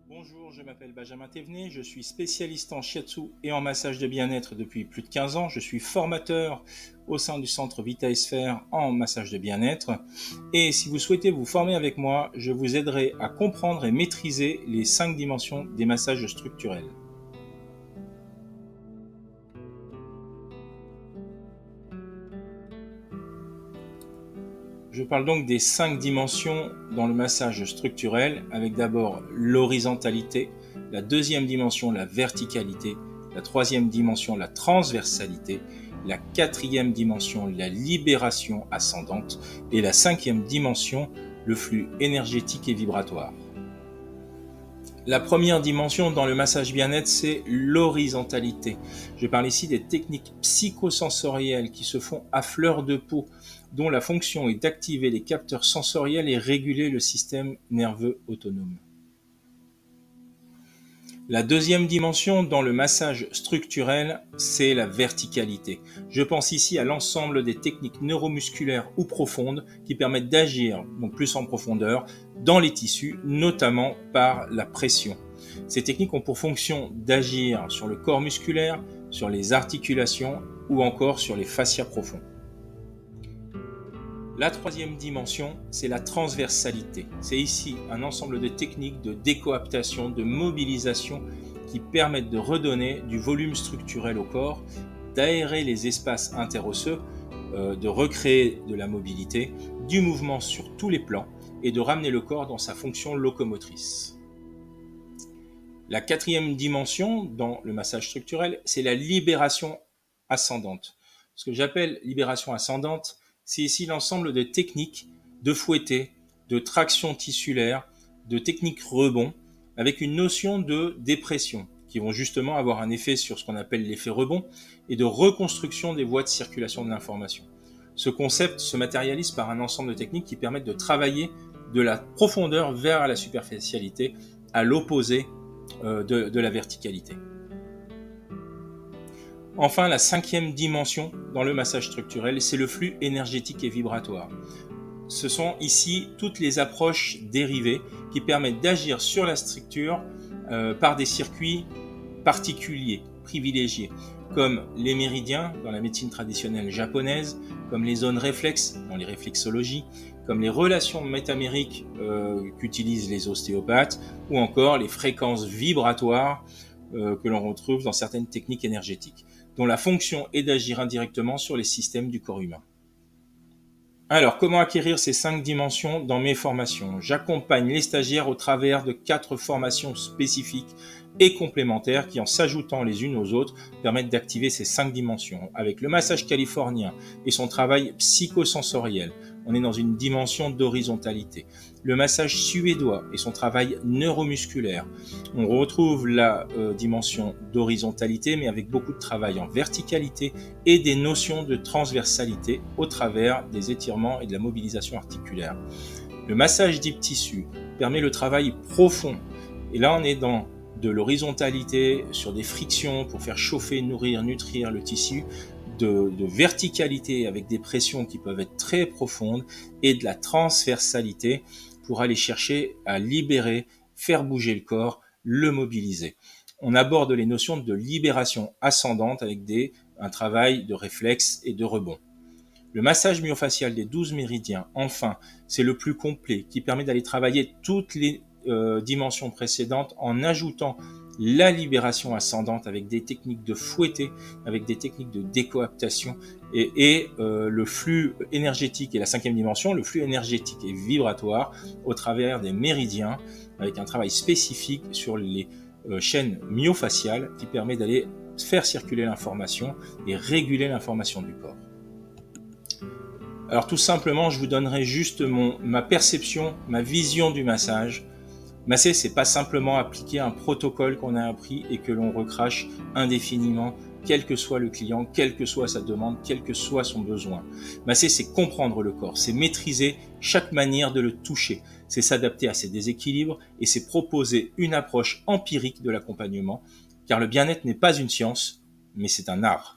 Bonjour, je m'appelle Benjamin Thévenet, je suis spécialiste en shiatsu et en massage de bien-être depuis plus de 15 ans. Je suis formateur au sein du centre Vita Sphere en massage de bien-être. Et si vous souhaitez vous former avec moi, je vous aiderai à comprendre et maîtriser les 5 dimensions des massages structurels. Je parle donc des 5 dimensions dans le massage structurel, avec d'abord l'horizontalité, la deuxième dimension la verticalité, la troisième dimension la transversalité, la quatrième dimension la libération ascendante et la cinquième dimension le flux énergétique et vibratoire. La première dimension dans le massage bien-être, c'est l'horizontalité. Je parle ici des techniques psychosensorielles qui se font à fleur de peau, dont la fonction est d'activer les capteurs sensoriels et réguler le système nerveux autonome. La deuxième dimension dans le massage structurel, c'est la verticalité. Je pense ici à l'ensemble des techniques neuromusculaires ou profondes qui permettent d'agir, donc plus en profondeur, dans les tissus, notamment par la pression. Ces techniques ont pour fonction d'agir sur le corps musculaire, sur les articulations ou encore sur les fascias profonds. La troisième dimension, c'est la transversalité. C'est ici un ensemble de techniques de décoaptation, de mobilisation qui permettent de redonner du volume structurel au corps, d'aérer les espaces interosseux, de recréer de la mobilité, du mouvement sur tous les plans et de ramener le corps dans sa fonction locomotrice. La quatrième dimension dans le massage structurel, c'est la libération ascendante. Ce que j'appelle libération ascendante, c'est ici l'ensemble de techniques de fouetté, de traction tissulaire, de techniques rebond, avec une notion de dépression, qui vont justement avoir un effet sur ce qu'on appelle l'effet rebond, et de reconstruction des voies de circulation de l'information. Ce concept se matérialise par un ensemble de techniques qui permettent de travailler de la profondeur vers la superficialité, à l'opposé de la verticalité. Enfin, la cinquième dimension dans le massage structurel, c'est le flux énergétique et vibratoire. Ce sont ici toutes les approches dérivées qui permettent d'agir sur la structure par des circuits particuliers, privilégiés, comme les méridiens dans la médecine traditionnelle japonaise, comme les zones réflexes dans les réflexologies, comme les relations métamériques qu'utilisent les ostéopathes, ou encore les fréquences vibratoires que l'on retrouve dans certaines techniques énergétiques, dont la fonction est d'agir indirectement sur les systèmes du corps humain. Alors, comment acquérir ces 5 dimensions dans mes formations ? J'accompagne les stagiaires au travers de 4 formations spécifiques et complémentaires qui, en s'ajoutant les unes aux autres, permettent d'activer ces 5 dimensions. Avec le massage californien et son travail psychosensoriel, on est dans une dimension d'horizontalité. Le massage suédois et son travail neuromusculaire, on retrouve la dimension d'horizontalité, mais avec beaucoup de travail en verticalité et des notions de transversalité au travers des étirements et de la mobilisation articulaire. Le massage deep tissue permet le travail profond. Et là, on est dans de l'horizontalité sur des frictions pour faire chauffer, nourrir, nutrir le tissu, de verticalité avec des pressions qui peuvent être très profondes et de la transversalité pour aller chercher à libérer, faire bouger le corps, le mobiliser. On aborde les notions de libération ascendante avec un travail de réflexe et de rebond. Le massage myofacial des 12 méridiens, enfin, c'est le plus complet qui permet d'aller travailler toutes les dimensions précédentes en ajoutant la libération ascendante avec des techniques de fouetté, avec des techniques de décoaptation et le flux énergétique et la cinquième dimension, le flux énergétique et vibratoire au travers des méridiens avec un travail spécifique sur les chaînes myofaciales qui permet d'aller faire circuler l'information et réguler l'information du corps. Alors tout simplement, je vous donnerai juste ma perception, ma vision du massage. Masser, c'est pas simplement appliquer un protocole qu'on a appris et que l'on recrache indéfiniment, quel que soit le client, quelle que soit sa demande, quel que soit son besoin. Masser, c'est comprendre le corps, c'est maîtriser chaque manière de le toucher, c'est s'adapter à ses déséquilibres et c'est proposer une approche empirique de l'accompagnement, car le bien-être n'est pas une science, mais c'est un art.